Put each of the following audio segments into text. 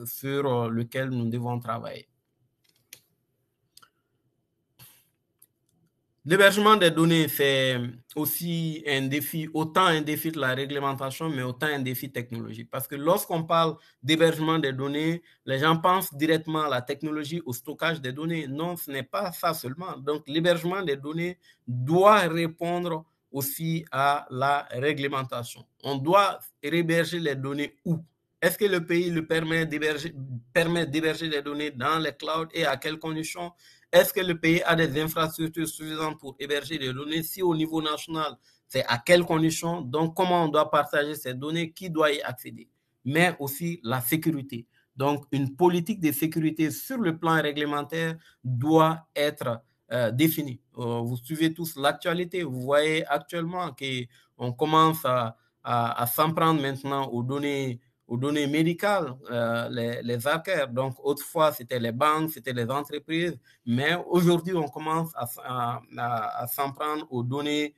sur lequel nous devons travailler. L'hébergement des données, c'est aussi un défi, autant un défi de la réglementation, mais autant un défi technologique. Parce que lorsqu'on parle d'hébergement des données, les gens pensent directement à la technologie, au stockage des données. Non, ce n'est pas ça seulement. Donc, l'hébergement des données doit répondre aussi à la réglementation. On doit héberger les données où? Est-ce que le pays le permet d'héberger les données dans les clouds et à quelles conditions? Est-ce que le pays a des infrastructures suffisantes pour héberger les données? Si au niveau national, c'est à quelles conditions? Donc, comment on doit partager ces données? Qui doit y accéder? Mais aussi la sécurité. Donc, une politique de sécurité sur le plan réglementaire doit être définie. Vous suivez tous l'actualité. Vous voyez actuellement qu'on commence à s'en prendre maintenant aux données médicales, les hackers. Donc, autrefois, c'était les banques, c'était les entreprises, mais aujourd'hui, on commence à s'en prendre aux données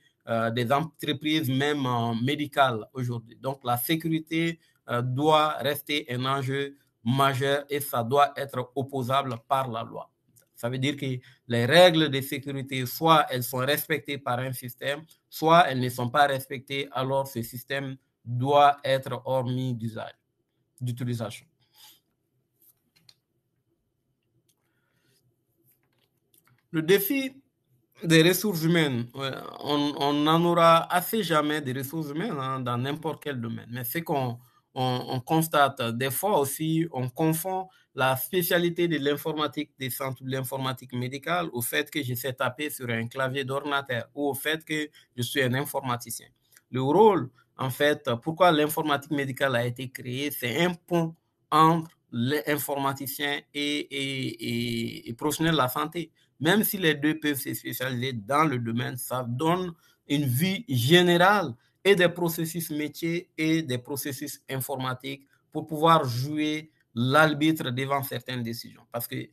des entreprises, même médicales aujourd'hui. Donc, la sécurité doit rester un enjeu majeur et ça doit être opposable par la loi. Ça veut dire que les règles de sécurité, soit elles sont respectées par un système, soit elles ne sont pas respectées, alors ce système doit être hormis d'utilisation. Le défi des ressources humaines, on n'en aura assez jamais des ressources humaines dans n'importe quel domaine. Mais c'est qu'on constate des fois aussi, on confond la spécialité de l'informatique des centres de l'informatique médicale au fait que je sais taper sur un clavier d'ordinateur ou au fait que je suis un informaticien. Le rôle, en fait, pourquoi l'informatique médicale a été créée, c'est un pont entre les informaticiens et professionnels de la santé. Même si les deux peuvent se spécialiser dans le domaine, ça donne une vue générale et des processus métiers et des processus informatiques pour pouvoir jouer l'arbitre devant certaines décisions. Parce que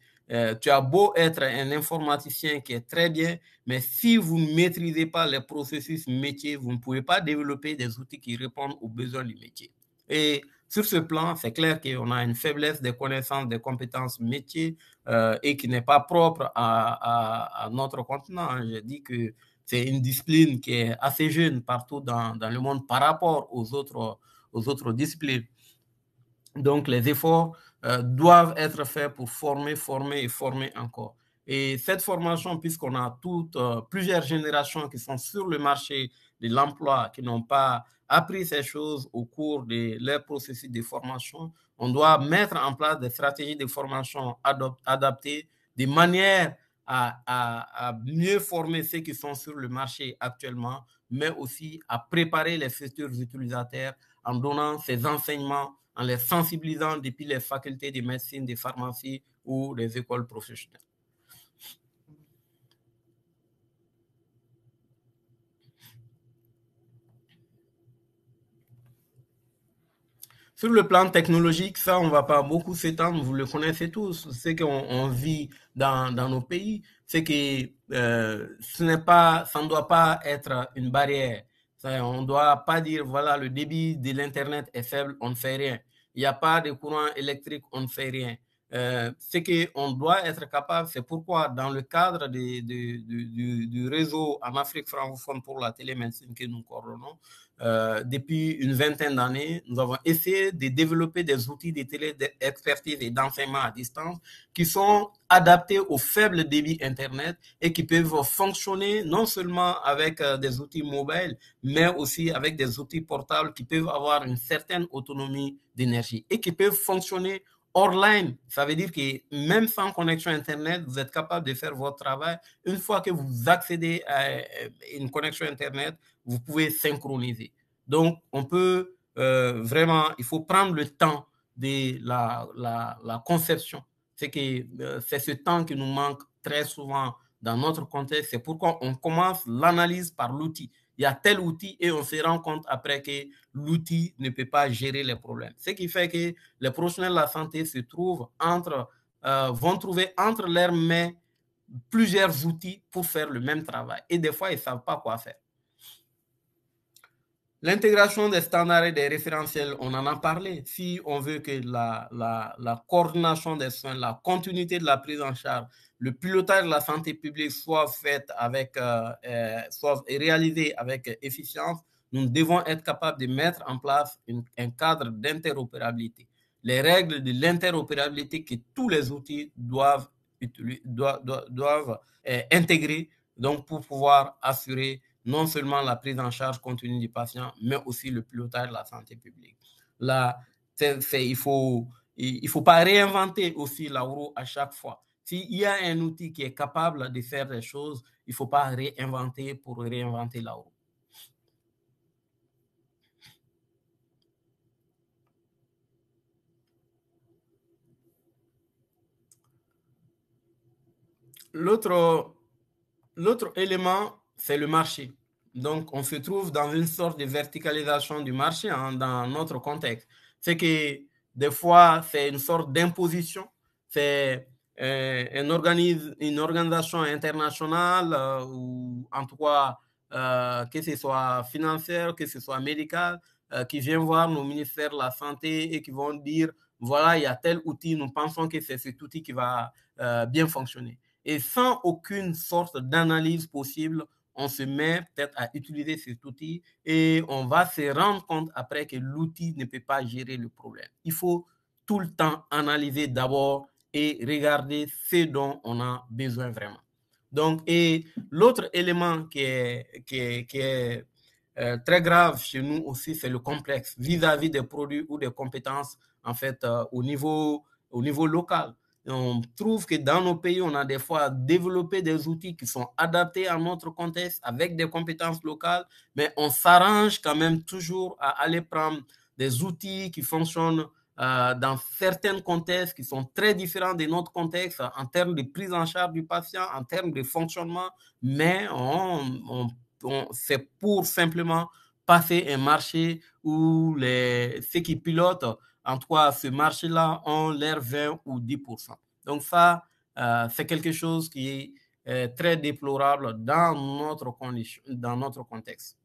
tu as beau être un informaticien qui est très bien, mais si vous ne maîtrisez pas les processus métiers, vous ne pouvez pas développer des outils qui répondent aux besoins du métier. Et sur ce plan, c'est clair qu'on a une faiblesse des connaissances, des compétences métiers et qui n'est pas propre à notre continent. Je dis que c'est une discipline qui est assez jeune partout dans le monde par rapport aux autres disciplines. Donc, les efforts doivent être faits pour former et former encore. Et cette formation, puisqu'on a plusieurs générations qui sont sur le marché de l'emploi, qui n'ont pas appris ces choses au cours de leur processus de formation, on doit mettre en place des stratégies de formation adaptées de manière à mieux former ceux qui sont sur le marché actuellement, mais aussi à préparer les futurs utilisateurs en donnant ces enseignements, en les sensibilisant depuis les facultés de médecine, de pharmacie ou des écoles professionnelles. Sur le plan technologique, ça, on ne va pas beaucoup s'étendre, vous le connaissez tous. Ce qu'on vit dans nos pays, c'est que ça ne doit pas être une barrière. On ne doit pas dire, voilà, le débit de l'Internet est faible, on ne fait rien. Il n'y a pas de courant électrique, on ne fait rien. Ce qu'on doit être capable, c'est pourquoi dans le cadre du réseau en Afrique francophone pour la télémédecine que nous coordonnons, depuis une vingtaine d'années, nous avons essayé de développer des outils de téléexpertise et d'enseignement à distance qui sont adaptés au faible débit Internet et qui peuvent fonctionner non seulement avec des outils mobiles, mais aussi avec des outils portables qui peuvent avoir une certaine autonomie d'énergie et qui peuvent fonctionner online. Ça veut dire que même sans connexion Internet, vous êtes capable de faire votre travail. Une fois que vous accédez à une connexion Internet, vous pouvez synchroniser. Donc, on peut vraiment, il faut prendre le temps de la conception. C'est ce temps qui nous manque très souvent dans notre contexte. C'est pourquoi on commence l'analyse par l'outil. Il y a tel outil et on se rend compte après que l'outil ne peut pas gérer les problèmes. Ce qui fait que les professionnels de la santé vont trouver entre leurs mains plusieurs outils pour faire le même travail. Et des fois, ils ne savent pas quoi faire. L'intégration des standards et des référentiels, on en a parlé. Si on veut que la coordination des soins, la continuité de la prise en charge, le pilotage de la santé publique soit fait avec, soit réalisé avec efficience, nous devons être capables de mettre en place un cadre d'interopérabilité. Les règles de l'interopérabilité que tous les outils doivent, doivent intégrer donc pour pouvoir assurer non seulement la prise en charge continue du patient, mais aussi le pilotage de la santé publique. Là, il faut pas réinventer aussi la roue à chaque fois. S'il y a un outil qui est capable de faire des choses, il ne faut pas réinventer pour réinventer la roue. L'autre élément, c'est le marché. Donc, on se trouve dans une sorte de verticalisation du marché dans notre contexte. C'est que des fois, c'est une sorte d'imposition. C'est une organisation internationale ou en tout cas, que ce soit financière, que ce soit médicale, qui vient voir nos ministères de la Santé et qui vont dire, voilà, il y a tel outil, nous pensons que c'est cet outil qui va bien fonctionner. Et sans aucune sorte d'analyse possible, on se met peut-être à utiliser cet outil et on va se rendre compte après que l'outil ne peut pas gérer le problème. Il faut tout le temps analyser d'abord et regarder ce dont on a besoin vraiment. Donc, et l'autre élément qui est très grave chez nous aussi, c'est le complexe vis-à-vis des produits ou des compétences en fait au niveau local. On trouve que dans nos pays, on a des fois développé des outils qui sont adaptés à notre contexte avec des compétences locales, mais on s'arrange quand même toujours à aller prendre des outils qui fonctionnent dans certains contextes qui sont très différents de notre contexte en termes de prise en charge du patient, en termes de fonctionnement, mais c'est pour simplement passer un marché où ceux qui pilotent en tout cas, ce marché-là ont l'air 20 ou 10%. Donc ça, c'est quelque chose qui est très déplorable dans notre condition, dans notre contexte.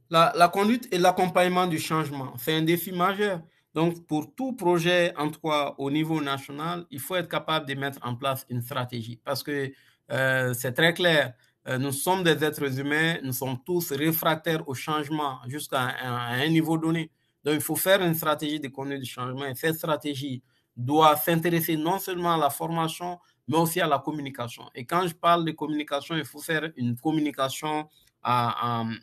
La conduite et l'accompagnement du changement, c'est un défi majeur. Donc, pour tout projet, en tout cas au niveau national, il faut être capable de mettre en place une stratégie parce que c'est très clair. Nous sommes des êtres humains, nous sommes tous réfractaires au changement jusqu'à un niveau donné. Donc, il faut faire une stratégie de conduite du changement et cette stratégie doit s'intéresser non seulement à la formation, mais aussi à la communication. Et quand je parle de communication, il faut faire une communication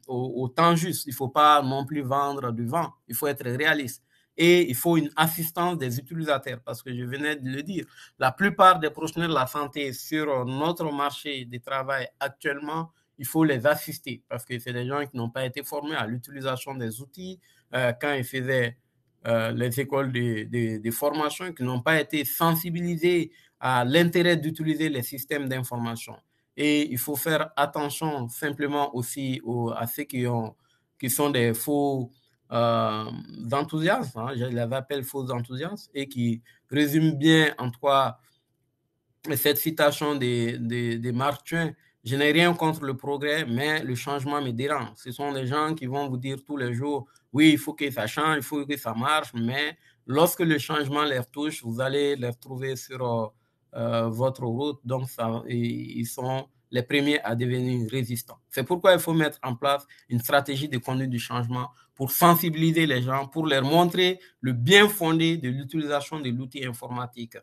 au temps juste. Il ne faut pas non plus vendre du vent. Il faut être réaliste. Et il faut une assistance des utilisateurs parce que je venais de le dire. La plupart des professionnels de la santé sur notre marché du travail actuellement, il faut les assister parce que c'est des gens qui n'ont pas été formés à l'utilisation des outils quand ils faisaient les écoles de formation, qui n'ont pas été sensibilisés à l'intérêt d'utiliser les systèmes d'information. Et il faut faire attention simplement aussi à ceux qui sont des faux enthousiastes, hein, je les appelle faux enthousiastes, et qui résument bien, en tout cas, cette citation de Mark Twain. Je n'ai rien contre le progrès, mais le changement me dérange. Ce sont des gens qui vont vous dire tous les jours, oui, il faut que ça change, il faut que ça marche, mais lorsque le changement les touche, vous allez les retrouver sur votre route. Donc, ils sont les premiers à devenir résistants. C'est pourquoi il faut mettre en place une stratégie de conduite du changement pour sensibiliser les gens, pour leur montrer le bien fondé de l'utilisation de l'outil informatique.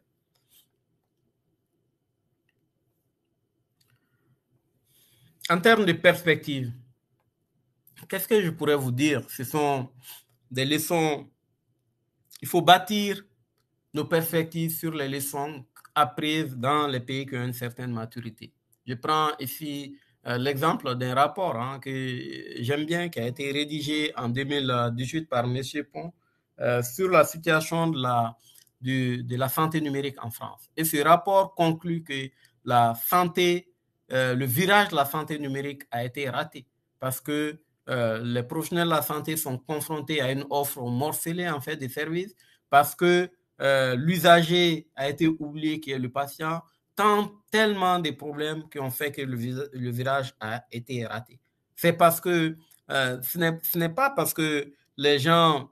En termes de perspective, qu'est-ce que je pourrais vous dire? Ce sont des leçons. Il faut bâtir nos perspectives sur les leçons apprises dans les pays qui ont une certaine maturité. Je prends ici l'exemple d'un rapport que j'aime bien, qui a été rédigé en 2018 par M. Pont sur la situation de la santé numérique en France. Et ce rapport conclut que la santé, le virage de la santé numérique a été raté parce que les professionnels de la santé sont confrontés à une offre morcelée en fait des services parce que l'usager a été oublié qui est le patient, tellement de problèmes qui ont fait que le virage a été raté. C'est parce que ce n'est pas parce que les gens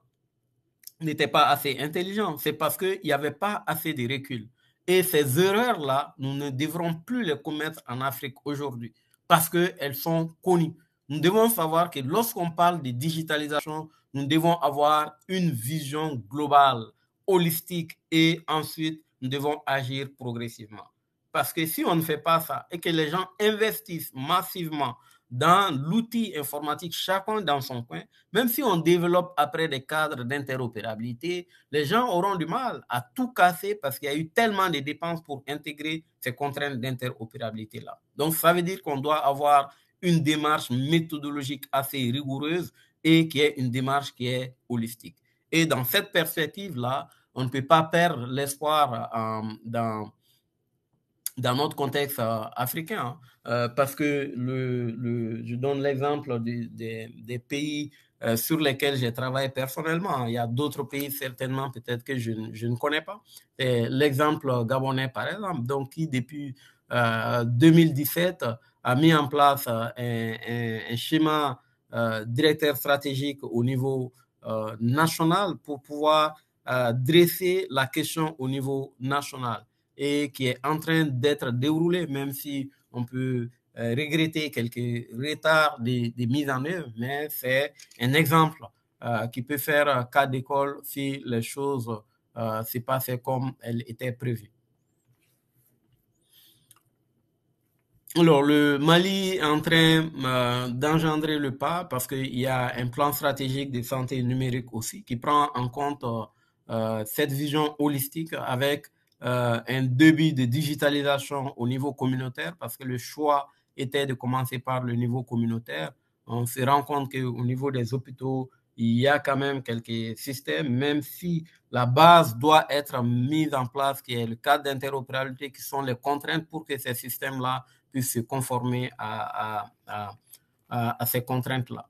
n'étaient pas assez intelligents, c'est parce qu'il n'y avait pas assez de recul. Et ces erreurs-là, nous ne devrons plus les commettre en Afrique aujourd'hui parce qu'elles sont connues. Nous devons savoir que lorsqu'on parle de digitalisation, nous devons avoir une vision globale, holistique, et ensuite, nous devons agir progressivement. Parce que si on ne fait pas ça et que les gens investissent massivement dans l'outil informatique, chacun dans son coin, même si on développe après des cadres d'interopérabilité, les gens auront du mal à tout casser parce qu'il y a eu tellement de dépenses pour intégrer ces contraintes d'interopérabilité-là. Donc, ça veut dire qu'on doit avoir une démarche méthodologique assez rigoureuse et qui est une démarche qui est holistique. Et dans cette perspective-là, on ne peut pas perdre l'espoir dans notre contexte africain, parce que je donne l'exemple des pays sur lesquels j'ai travaillé personnellement. Il y a d'autres pays certainement peut-être que je ne connais pas. L'exemple gabonais par exemple, donc qui depuis 2017 a mis en place un schéma directeur stratégique au niveau national pour pouvoir dresser la question au niveau national et qui est en train d'être déroulé, même si on peut regretter quelques retards de mise en œuvre, mais c'est un exemple qui peut faire cas d'école si les choses se passaient comme elles étaient prévues. Alors, le Mali est en train d'engendrer le pas parce qu'il y a un plan stratégique de santé numérique aussi qui prend en compte cette vision holistique avec un début de digitalisation au niveau communautaire parce que le choix était de commencer par le niveau communautaire. On se rend compte qu'au niveau des hôpitaux, il y a quand même quelques systèmes, même si la base doit être mise en place, qui est le cadre d'interopérabilité, qui sont les contraintes pour que ces systèmes-là puissent se conformer à ces contraintes-là.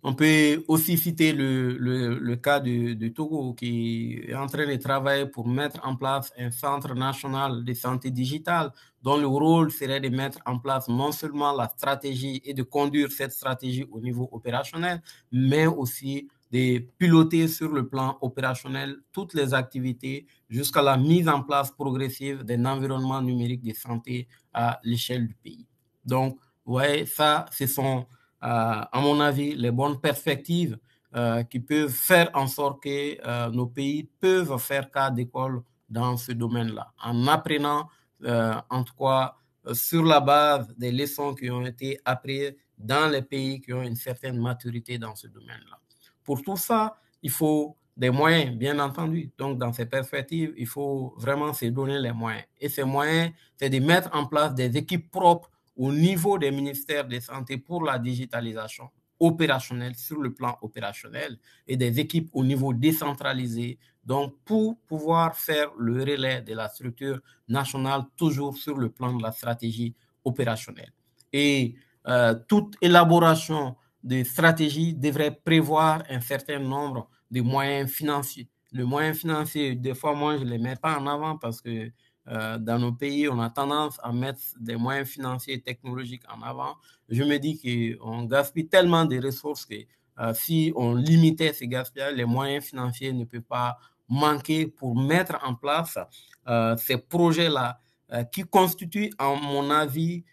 On peut aussi citer le cas de Togo qui est en train de travailler pour mettre en place un centre national de santé digitale dont le rôle serait de mettre en place non seulement la stratégie et de conduire cette stratégie au niveau opérationnel, mais aussi de piloter sur le plan opérationnel toutes les activités jusqu'à la mise en place progressive d'un environnement numérique de santé à l'échelle du pays. Donc, ouais, ça, ce sont à mon avis, les bonnes perspectives qui peuvent faire en sorte que nos pays peuvent faire cas d'école dans ce domaine-là, en apprenant, en tout cas, sur la base des leçons qui ont été apprises dans les pays qui ont une certaine maturité dans ce domaine-là. Pour tout ça, il faut des moyens, bien entendu. Donc, dans ces perspectives, il faut vraiment se donner les moyens. Et ces moyens, c'est de mettre en place des équipes propres au niveau des ministères de santé pour la digitalisation opérationnelle sur le plan opérationnel et des équipes au niveau décentralisé, donc pour pouvoir faire le relais de la structure nationale toujours sur le plan de la stratégie opérationnelle. Et toute élaboration de stratégie devrait prévoir un certain nombre de moyens financiers. Le moyen financier, des fois, moi, je ne les mets pas en avant parce que dans nos pays, on a tendance à mettre des moyens financiers et technologiques en avant. Je me dis qu'on gaspille tellement de ressources que si on limitait ces gaspillages, les moyens financiers ne peuvent pas manquer pour mettre en place ces projets-là qui constituent, à mon avis,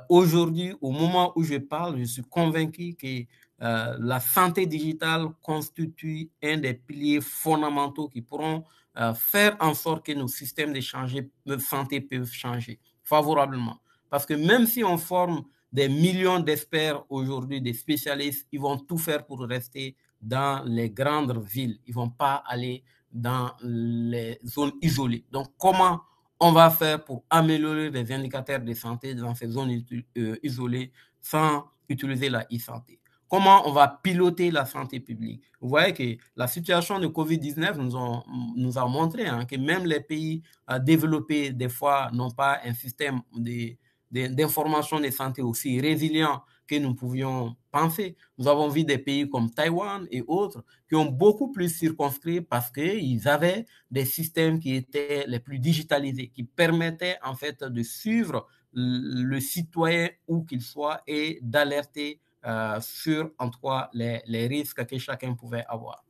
aujourd'hui, au moment où je parle, je suis convaincu que la santé digitale constitue un des piliers fondamentaux qui pourront faire en sorte que nos systèmes de santé peuvent changer favorablement. Parce que même si on forme des millions d'experts aujourd'hui, des spécialistes, ils vont tout faire pour rester dans les grandes villes. Ils ne vont pas aller dans les zones isolées. Donc, comment on va faire pour améliorer les indicateurs de santé dans ces zones isolées sans utiliser la e-santé? Comment on va piloter la santé publique? Vous voyez que la situation de COVID-19 nous a montré que même les pays développés, des fois, n'ont pas un système d'information de santé aussi résilient que nous pouvions penser. Nous avons vu des pays comme Taïwan et autres qui ont beaucoup plus circonscrit parce qu'ils avaient des systèmes qui étaient les plus digitalisés, qui permettaient en fait de suivre le citoyen où qu'il soit et d'alerter sur en tout cas les risques que chacun pouvait avoir.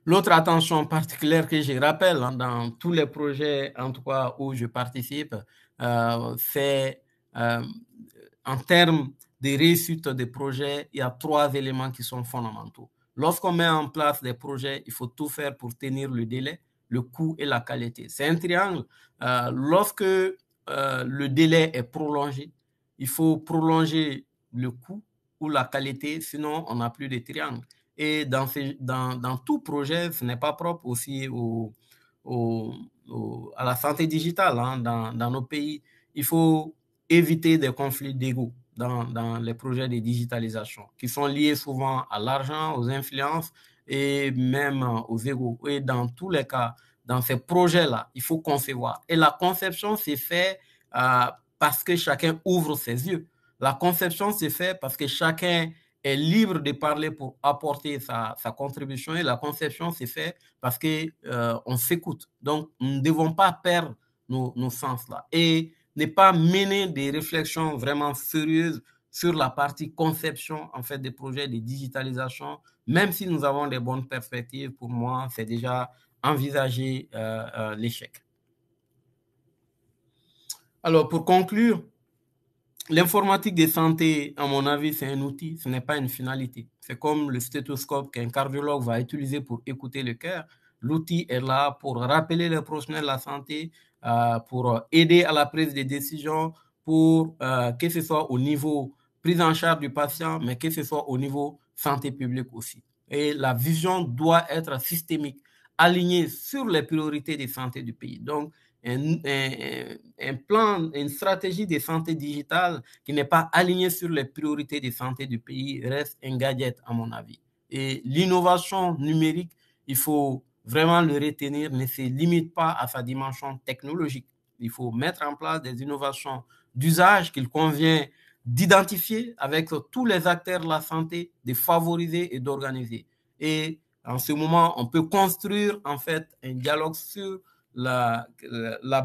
L'autre attention particulière que je rappelle dans tous les projets, en tout cas où je participe, c'est en termes de réussite des projets, il y a 3 éléments qui sont fondamentaux. Lorsqu'on met en place des projets, il faut tout faire pour tenir le délai, le coût et la qualité. C'est un triangle. Lorsque le délai est prolongé, il faut prolonger le coût ou la qualité, sinon on n'a plus de triangle. Et dans tout projet, ce n'est pas propre aussi à la santé digitale dans nos pays. Il faut éviter des conflits d'ego dans les projets de digitalisation qui sont liés souvent à l'argent, aux influences et même aux égos. Et dans tous les cas, dans ces projets-là, il faut concevoir. Et la conception s'est faite parce que chacun ouvre ses yeux. La conception s'est faite parce que chacun est libre de parler pour apporter sa contribution et la conception s'est faite parce qu'on s'écoute. Donc, nous ne devons pas perdre nos sens-là et ne pas mener des réflexions vraiment sérieuses sur la partie conception en fait des projets de digitalisation, même si nous avons des bonnes perspectives, pour moi, c'est déjà envisager l'échec. Alors, pour conclure, l'informatique de santé, à mon avis, c'est un outil, ce n'est pas une finalité. C'est comme le stéthoscope qu'un cardiologue va utiliser pour écouter le cœur. L'outil est là pour rappeler les professionnels de la santé, pour aider à la prise de décision, pour que ce soit au niveau prise en charge du patient, mais que ce soit au niveau santé publique aussi. Et la vision doit être systémique, alignée sur les priorités de santé du pays. Donc, un plan, une stratégie de santé digitale qui n'est pas alignée sur les priorités de santé du pays reste un gadget, à mon avis. Et l'innovation numérique, il faut vraiment le retenir, ne se limite pas à sa dimension technologique. Il faut mettre en place des innovations d'usage qu'il convient d'identifier avec tous les acteurs de la santé, de favoriser et d'organiser. Et en ce moment, on peut construire en fait un dialogue sur la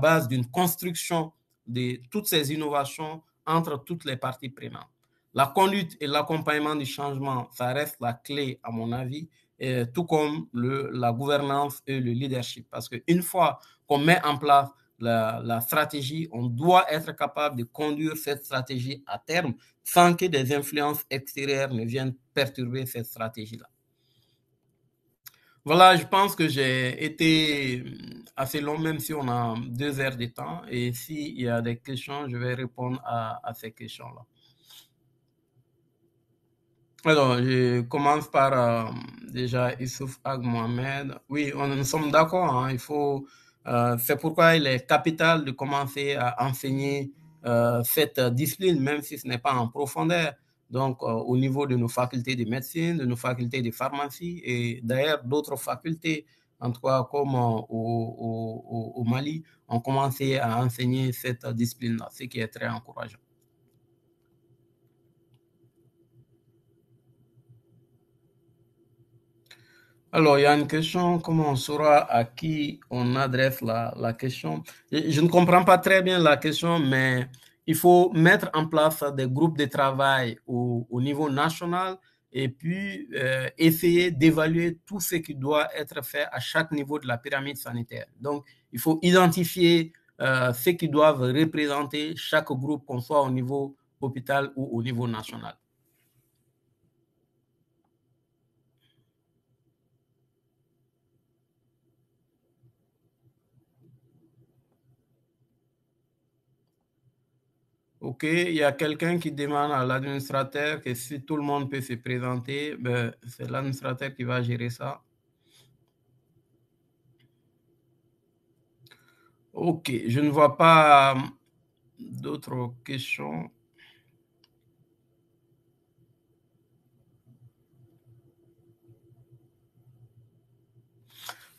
base d'une construction de toutes ces innovations entre toutes les parties prenantes. La conduite et l'accompagnement du changement, ça reste la clé, à mon avis, tout comme la gouvernance et le leadership. Parce qu'une fois qu'on met en place la stratégie, on doit être capable de conduire cette stratégie à terme sans que des influences extérieures ne viennent perturber cette stratégie-là. Voilà, je pense que j'ai été assez long, même si on a 2 heures de temps. Et s'il y a des questions, je vais répondre à ces questions-là. Alors, je commence par déjà Issouf Ag Mohamed. Oui, nous sommes d'accord, hein, c'est pourquoi il est capital de commencer à enseigner cette discipline, même si ce n'est pas en profondeur. Donc, au niveau de nos facultés de médecine, de nos facultés de pharmacie et d'ailleurs d'autres facultés, en tout cas comme au Mali, ont commencé à enseigner cette discipline-là, ce qui est très encourageant. Alors, il y a une question, comment on saura à qui on adresse la question? Je ne comprends pas très bien la question, mais il faut mettre en place des groupes de travail au niveau national et puis essayer d'évaluer tout ce qui doit être fait à chaque niveau de la pyramide sanitaire. Donc, il faut identifier ce qui doivent représenter chaque groupe, qu'on soit au niveau hôpital ou au niveau national. OK, il y a quelqu'un qui demande à l'administrateur que si tout le monde peut se présenter, ben, c'est l'administrateur qui va gérer ça. OK, je ne vois pas d'autres questions.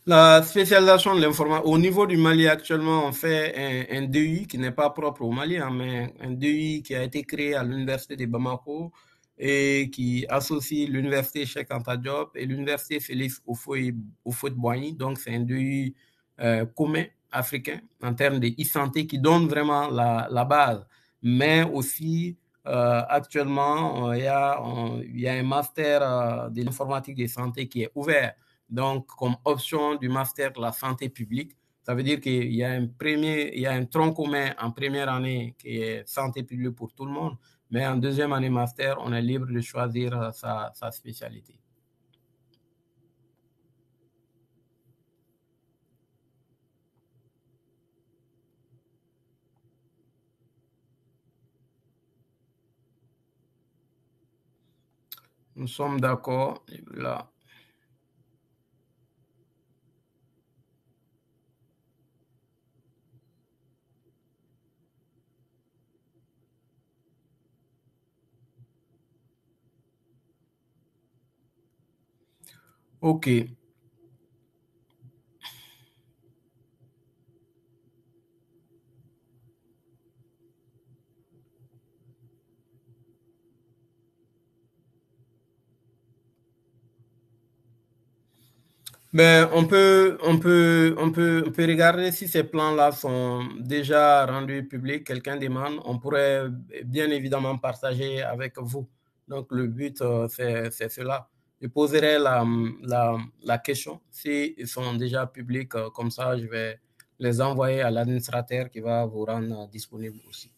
La spécialisation de l'informatique, au niveau du Mali actuellement, on fait un DUI qui n'est pas propre au Mali, hein, mais un DUI qui a été créé à l'université de Bamako et qui associe l'université Cheikh Anta Diop et l'université Félix Houphouët-Boigny. Donc c'est un DUI commun africain en termes de e-santé qui donne vraiment la base. Mais aussi, actuellement, il y a un master de l'informatique de santé qui est ouvert. Donc, comme option du master de la santé publique, ça veut dire qu'il y a il y a un tronc commun en première année qui est santé publique pour tout le monde, mais en deuxième année master, on est libre de choisir sa spécialité. Nous sommes d'accord là. OK. Ben, on peut regarder si ces plans-là sont déjà rendus publics, quelqu'un demande, on pourrait bien évidemment partager avec vous. Donc, le but, c'est cela. Je poserai la question. S'ils sont déjà publics, comme ça, je vais les envoyer à l'administrateur qui va vous rendre disponible aussi.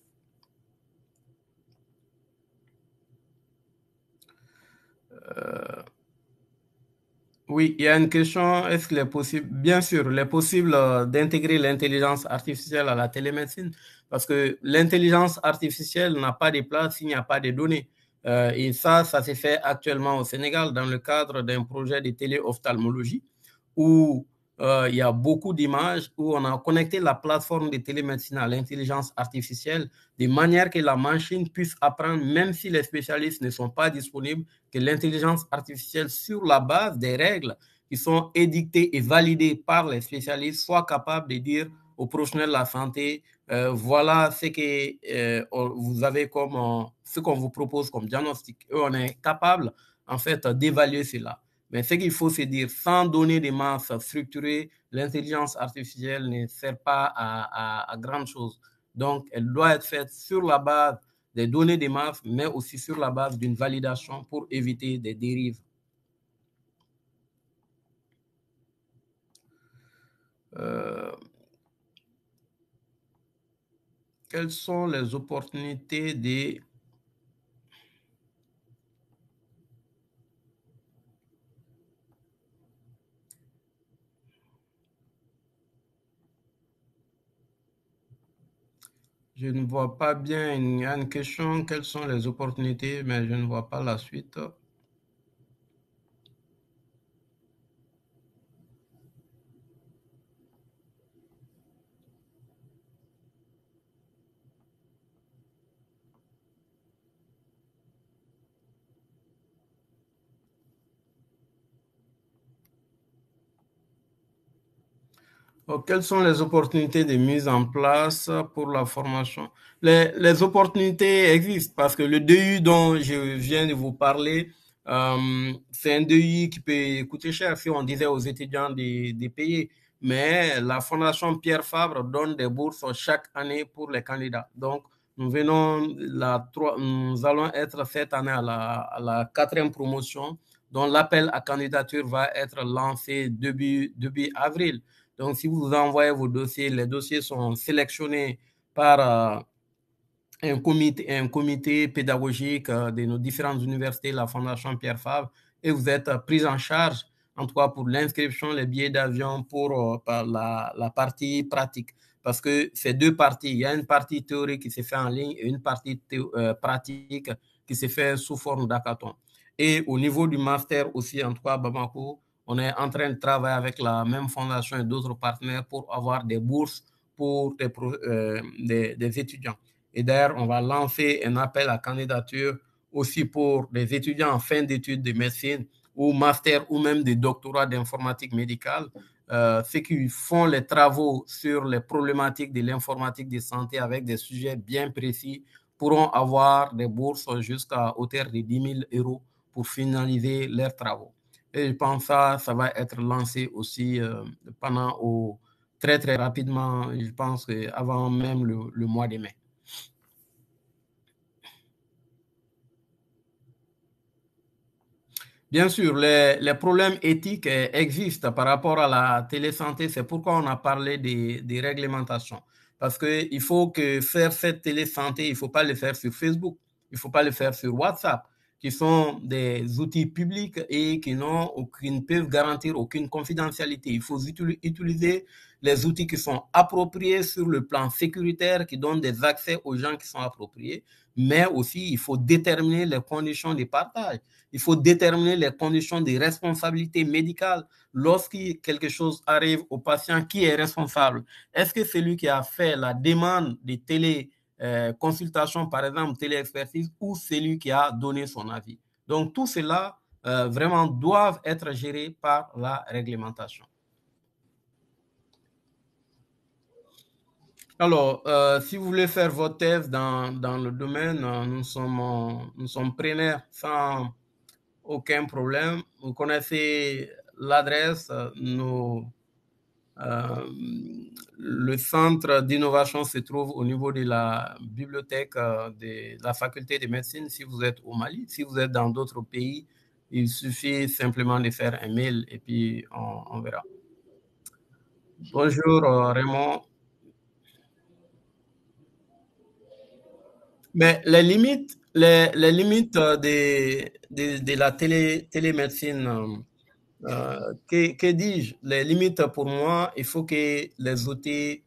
Oui, il y a une question, est-ce qu'il est possible, bien sûr, il est possible d'intégrer l'intelligence artificielle à la télémédecine parce que l'intelligence artificielle n'a pas de place s'il n'y a pas de données. Et ça s'est fait actuellement au Sénégal dans le cadre d'un projet de téléophtalmologie où il y a beaucoup d'images, où on a connecté la plateforme de télémédecine à l'intelligence artificielle de manière que la machine puisse apprendre, même si les spécialistes ne sont pas disponibles, que l'intelligence artificielle, sur la base des règles qui sont édictées et validées par les spécialistes, soit capable de dire aux professionnels de la santé, voilà ce que vous avez comme ce qu'on vous propose comme diagnostic. Et on est capable, en fait, d'évaluer cela. Mais ce qu'il faut se dire, sans donner des masses structurées, l'intelligence artificielle ne sert pas à grande chose. Donc, elle doit être faite sur la base des données des masses, mais aussi sur la base d'une validation pour éviter des dérives. Euh, quelles sont les opportunités des... Je ne vois pas bien, il y a une question, quelles sont les opportunités, mais je ne vois pas la suite. Quelles sont les opportunités de mise en place pour la formation? Les opportunités existent parce que le DU dont je viens de vous parler, c'est un DU qui peut coûter cher si on disait aux étudiants de payer. Mais la Fondation Pierre Fabre donne des bourses chaque année pour les candidats. Donc, nous allons être cette année à la quatrième promotion, dont l'appel à candidature va être lancé début avril. Donc, si vous envoyez vos dossiers, les dossiers sont sélectionnés par un comité pédagogique de nos différentes universités, la Fondation Pierre Fabre, et vous êtes pris en charge, en tout cas pour l'inscription, les billets d'avion, pour la partie pratique. Parce que c'est deux parties. Il y a une partie théorique qui se fait en ligne et une partie pratique qui se fait sous forme d'hackathon. Et au niveau du master aussi, en tout cas à Bamako, on est en train de travailler avec la même fondation et d'autres partenaires pour avoir des bourses pour des étudiants. Et d'ailleurs, on va lancer un appel à candidature aussi pour des étudiants en fin d'études de médecine ou master ou même des doctorats d'informatique médicale ceux qui font les travaux sur les problématiques de l'informatique de santé avec des sujets bien précis pourront avoir des bourses jusqu'à hauteur de 10 000 euros pour finaliser leurs travaux. Et je pense que ça va être lancé aussi très, très rapidement, je pense avant même le mois de mai. Bien sûr, les problèmes éthiques existent par rapport à la télésanté. C'est pourquoi on a parlé des réglementations. Parce qu'il faut que faire cette télésanté, il ne faut pas le faire sur Facebook, il ne faut pas le faire sur WhatsApp, qui sont des outils publics et qui ne peuvent garantir aucune confidentialité. Il faut utiliser les outils qui sont appropriés sur le plan sécuritaire, qui donnent des accès aux gens qui sont appropriés, mais aussi il faut déterminer les conditions de partage. Il faut déterminer les conditions de responsabilité médicale. Lorsque quelque chose arrive au patient, qui est responsable? Est-ce que celui qui a fait la demande de téléconsultation, par exemple, téléexpertise, ou celui qui a donné son avis? Donc, tout cela vraiment doivent être gérés par la réglementation. Alors, si vous voulez faire votre thèse dans le domaine, nous sommes preneurs sans aucun problème. Vous connaissez l'adresse, euh, le centre d'innovation se trouve au niveau de la bibliothèque de la faculté de médecine si vous êtes au Mali. Si vous êtes dans d'autres pays, il suffit simplement de faire un mail et puis on verra. Bonjour Raymond. Mais les limites de la télémédecine, que dis-je? Les limites pour moi, il faut que les outils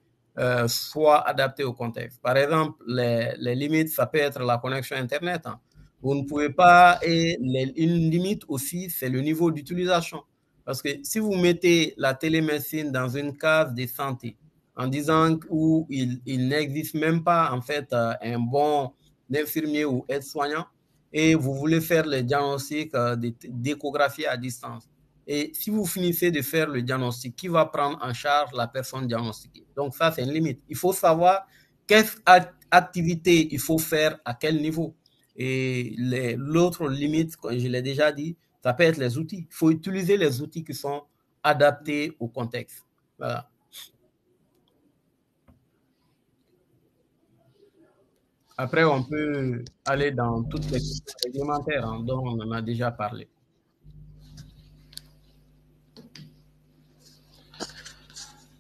soient adaptés au contexte. Par exemple, les limites, ça peut être la connexion Internet, hein. Vous ne pouvez pas, une limite aussi, c'est le niveau d'utilisation. Parce que si vous mettez la télémédecine dans une case de santé, en disant où il n'existe même pas en fait un bon infirmier ou aide-soignant, et vous voulez faire le diagnostic d'échographie à distance. Et si vous finissez de faire le diagnostic, qui va prendre en charge la personne diagnostiquée? Donc ça, c'est une limite. Il faut savoir quelle activité il faut faire à quel niveau. Et l'autre limite, comme je l'ai déjà dit, ça peut être les outils. Il faut utiliser les outils qui sont adaptés au contexte. Voilà. Après, on peut aller dans toutes les questions réglementaires hein, dont on en a déjà parlé.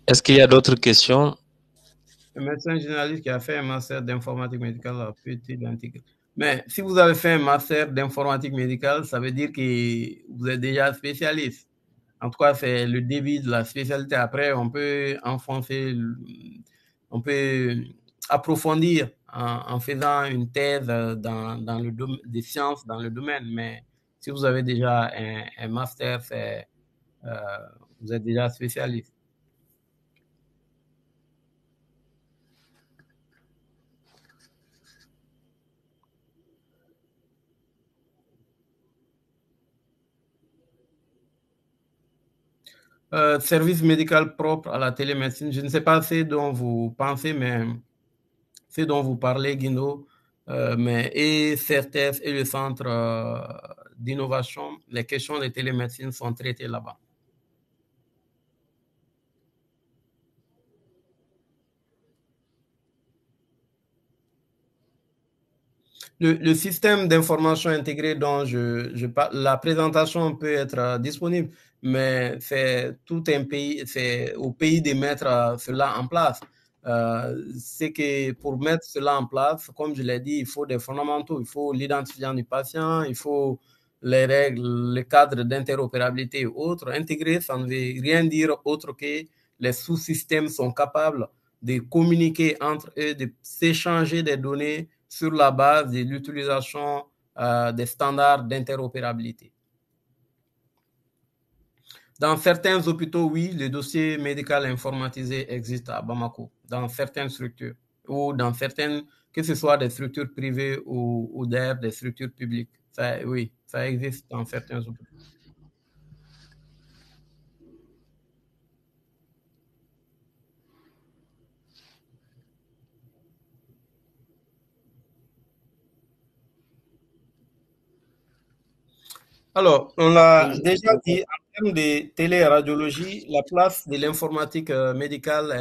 Est-ce qu'il y a d'autres questions? Le médecin généraliste qui a fait un master d'informatique médicale peut-il intégrer? Mais si vous avez fait un master d'informatique médicale, ça veut dire que vous êtes déjà spécialiste. En tout cas, c'est le début de la spécialité. Après, on peut enfoncer, on peut approfondir en faisant une thèse dans le domaine des sciences dans le domaine. Mais si vous avez déjà un master, euh, vous êtes déjà spécialiste. Service médical propre à la télémédecine. Je ne sais pas ce dont vous pensez, mais ce dont vous parlez, Guindo, mais et CERTES et le centre d'innovation, les questions de télémédecine sont traitées là-bas. Le système d'information intégré dont je parle, la présentation peut être disponible, mais c'est tout un pays, c'est au pays de mettre cela en place. C'est que pour mettre cela en place, comme je l'ai dit, il faut des fondamentaux, il faut l'identifiant du patient, il faut les règles, les cadres d'interopérabilité et autres. Intégrer, ça ne veut rien dire autre que les sous-systèmes sont capables de communiquer entre eux, de s'échanger des données sur la base de l'utilisation des standards d'interopérabilité. Dans certains hôpitaux, oui, le dossier médical informatisé existe à Bamako, dans certaines structures, ou dans certaines, que ce soit des structures privées ou d'ailleurs des structures publiques. Ça, oui, ça existe dans certains hôpitaux. Alors, on l'a déjà dit, en termes de téléradiologie, la place de l'informatique médicale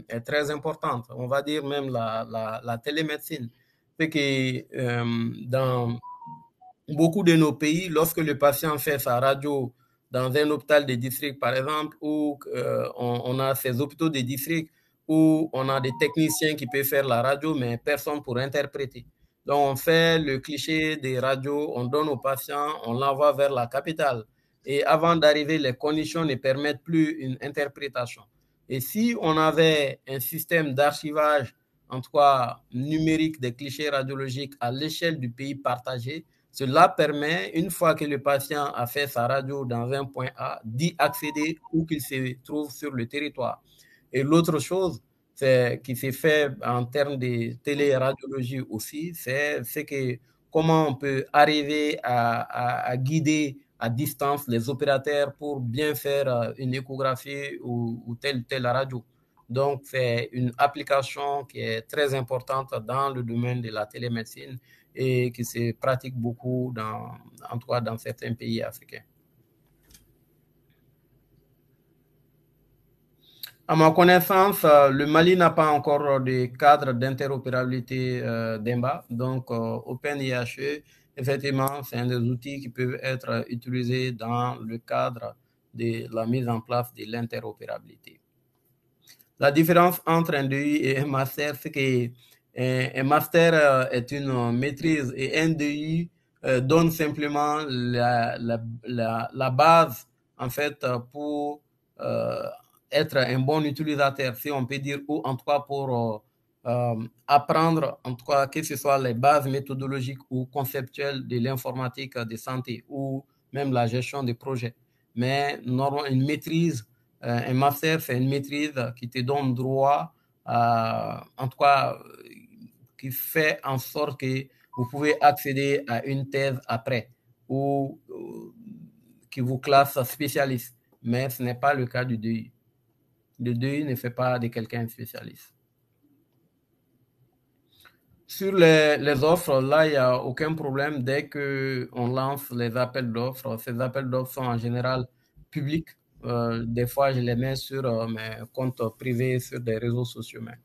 est très importante. On va dire même la télémédecine. C'est que dans beaucoup de nos pays, lorsque le patient fait sa radio dans un hôpital de district, par exemple, où on a ces hôpitaux de district où on a des techniciens qui peuvent faire la radio, mais personne pour interpréter. Donc, on fait le cliché des radios, on donne au patient, on l'envoie vers la capitale. Et avant d'arriver, les conditions ne permettent plus une interprétation. Et si on avait un système d'archivage, en tout cas numérique, des clichés radiologiques à l'échelle du pays partagé, cela permet, une fois que le patient a fait sa radio dans un point A, d'y accéder où qu'il se trouve sur le territoire. Et l'autre chose qui s'est fait en termes de téléradiologie aussi, c'est que comment on peut arriver à guider à distance les opérateurs pour bien faire une échographie ou telle radio. Donc, c'est une application qui est très importante dans le domaine de la télémédecine et qui se pratique beaucoup, en tout cas dans certains pays africains. À ma connaissance, le Mali n'a pas encore de cadre d'interopérabilité d'EMBA. Donc, OpenIHE, effectivement, c'est un des outils qui peuvent être utilisés dans le cadre de la mise en place de l'interopérabilité. La différence entre un DEI et un master, c'est qu'un master est une maîtrise et un DEI donne simplement la base, en fait, pour être un bon utilisateur, si on peut dire, ou en tout cas pour apprendre, en tout cas, que ce soit les bases méthodologiques ou conceptuelles de l'informatique de santé ou même la gestion des projets. Mais normalement, une maîtrise, un master, c'est une maîtrise qui te donne droit, en tout cas, qui fait en sorte que vous pouvez accéder à une thèse après ou qui vous classe spécialiste. Mais ce n'est pas le cas du DEI. Le DEI ne fait pas de quelqu'un spécialiste. Sur les offres, là, il n'y a aucun problème. Dès qu'on lance les appels d'offres, ces appels d'offres sont en général publics. Des fois, je les mets sur mes comptes privés sur des réseaux sociaux. Mais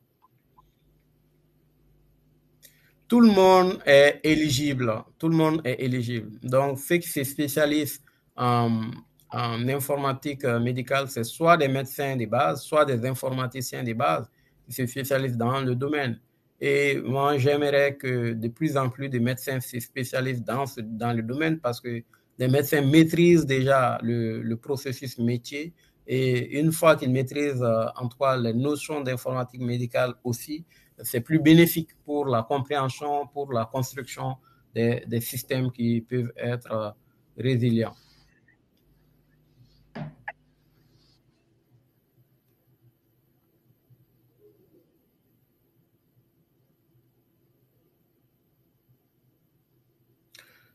tout le monde est éligible. Tout le monde est éligible. Donc, ceux qui se spécialisent en informatique médicale, c'est soit des médecins de base, soit des informaticiens de base qui se spécialisent dans le domaine. Et moi, j'aimerais que de plus en plus de médecins se spécialisent dans le domaine parce que les médecins maîtrisent déjà le processus métier. Et une fois qu'ils maîtrisent en tout cas les notions d'informatique médicale aussi, c'est plus bénéfique pour la compréhension, pour la construction des systèmes qui peuvent être résilients.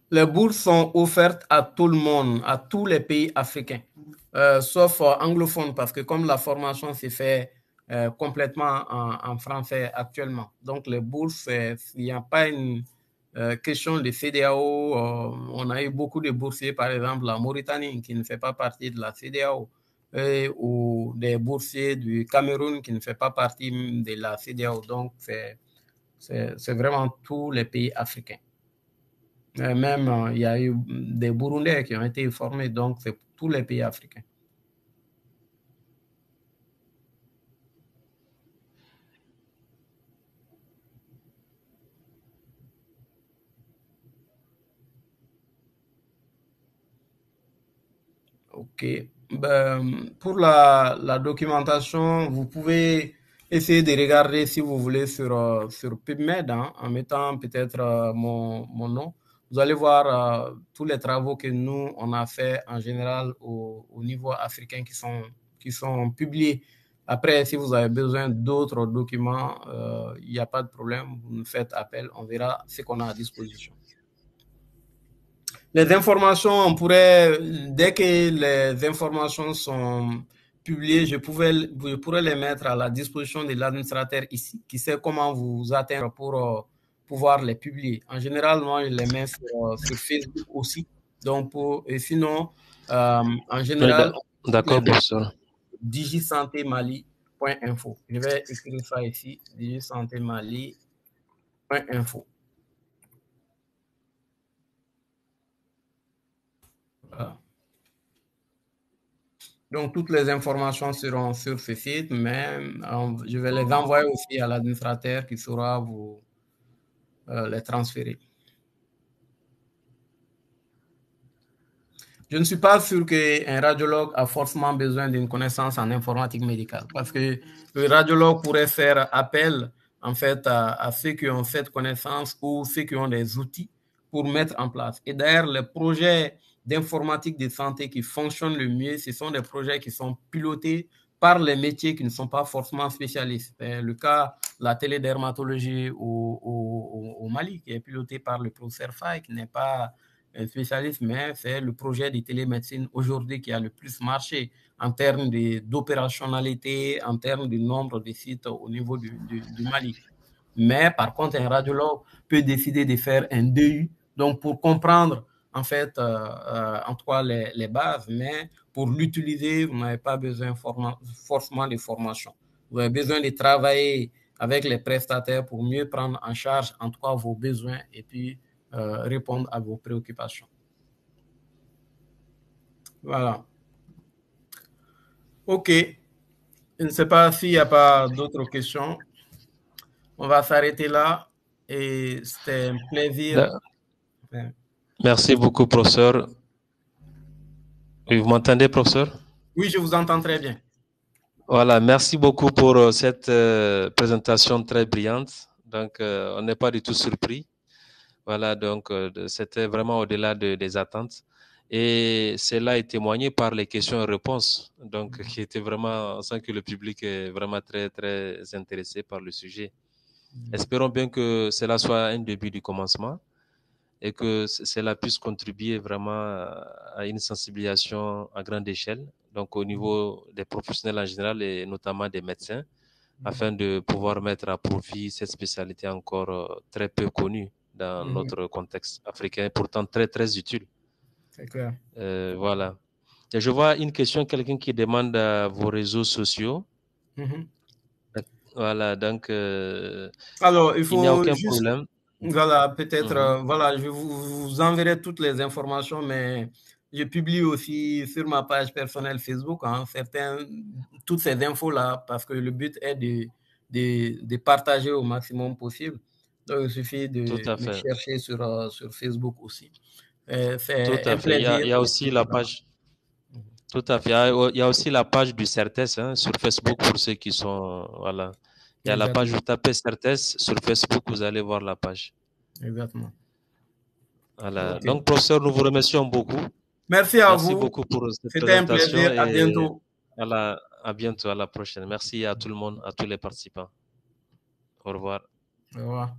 Les bourses sont offertes à tout le monde, à tous les pays africains, sauf anglophones, parce que comme la formation s'est faite complètement en français actuellement, donc les bourses, il n'y a pas une question de CEDEAO. On a eu beaucoup de boursiers, par exemple la Mauritanie, qui ne fait pas partie de la CEDEAO, ou des boursiers du Cameroun qui ne fait pas partie de la CEDEAO. Donc, c'est vraiment tous les pays africains. Même, il y a eu des Burundais qui ont été formés, donc c'est tous les pays africains. OK. Ben, pour la documentation, vous pouvez essayer de regarder si vous voulez sur PubMed, hein, en mettant peut-être mon nom. Vous allez voir tous les travaux que nous, on a fait en général au niveau africain qui sont publiés. Après, si vous avez besoin d'autres documents, il n'y a pas de problème, vous nous faites appel, on verra ce qu'on a à disposition. Les informations, dès que les informations sont publiées, je pourrais les mettre à la disposition de l'administrateur ici, qui sait comment vous atteindre pour pouvoir les publier. En général, moi, je les mets sur Facebook aussi. Donc, et sinon, en général, D'accord, professeur. digisantemali.info. Je vais écrire ça ici, digisantemali.info. Voilà. Donc, toutes les informations seront sur ce site, mais je vais les envoyer aussi à l'administrateur qui saura vous les transférer. Je ne suis pas sûr qu'un radiologue a forcément besoin d'une connaissance en informatique médicale parce que le radiologue pourrait faire appel en fait à ceux qui ont cette connaissance ou ceux qui ont des outils pour mettre en place. Et d'ailleurs, les projets d'informatique de santé qui fonctionnent le mieux, ce sont des projets qui sont pilotés par les métiers qui ne sont pas forcément spécialistes. Le cas de la télédermatologie au Mali, qui est piloté par le professeur Faye, qui n'est pas spécialiste, mais c'est le projet de télémédecine aujourd'hui qui a le plus marché en termes d'opérationnalité, en termes du nombre de sites au niveau du Mali. Mais par contre, un radiologue peut décider de faire un DU, donc pour comprendre en fait, en tout cas les bases, mais pour l'utiliser, vous n'avez pas besoin forcément de formation. Vous avez besoin de travailler avec les prestataires pour mieux prendre en charge en tout cas vos besoins et puis répondre à vos préoccupations. Voilà. OK. Je ne sais pas s'il n'y a pas d'autres questions. On va s'arrêter là et c'était un plaisir. Merci beaucoup, professeur. Vous m'entendez, professeur? Oui, je vous entends très bien. Voilà, merci beaucoup pour cette présentation très brillante. Donc, on n'est pas du tout surpris. Voilà, donc c'était vraiment au-delà des attentes. Et cela est témoigné par les questions et réponses. Donc, qui étaient vraiment, on sent que le public est vraiment très, très intéressé par le sujet. Espérons bien que cela soit un début du commencement et que cela puisse contribuer vraiment à une sensibilisation à grande échelle, donc au niveau des professionnels en général et notamment des médecins, afin de pouvoir mettre à profit cette spécialité encore très peu connue dans notre contexte africain, pourtant très, très utile. C'est clair. Voilà. Et je vois une question, quelqu'un qui demande à vos réseaux sociaux. Voilà, donc alors, il n'y a aucun problème. Voilà, peut-être, voilà, je vous enverrai toutes les informations, mais je publie aussi sur ma page personnelle Facebook toutes ces infos-là, parce que le but est de partager au maximum possible. Donc, il suffit de me chercher sur Facebook aussi. C'est un plaisir. Il y a aussi la page. Tout à fait. Il y a aussi la page du CERTES sur Facebook pour ceux qui sont. Voilà. Il y a la page, vous tapez CERTES sur Facebook, vous allez voir la page. Exactement. Voilà. Okay. Donc, professeur, nous vous remercions beaucoup. Merci à vous. Merci beaucoup pour cette présentation. C'était un plaisir. À bientôt. À bientôt, à la prochaine. Merci à tout le monde, à tous les participants. Au revoir. Au revoir.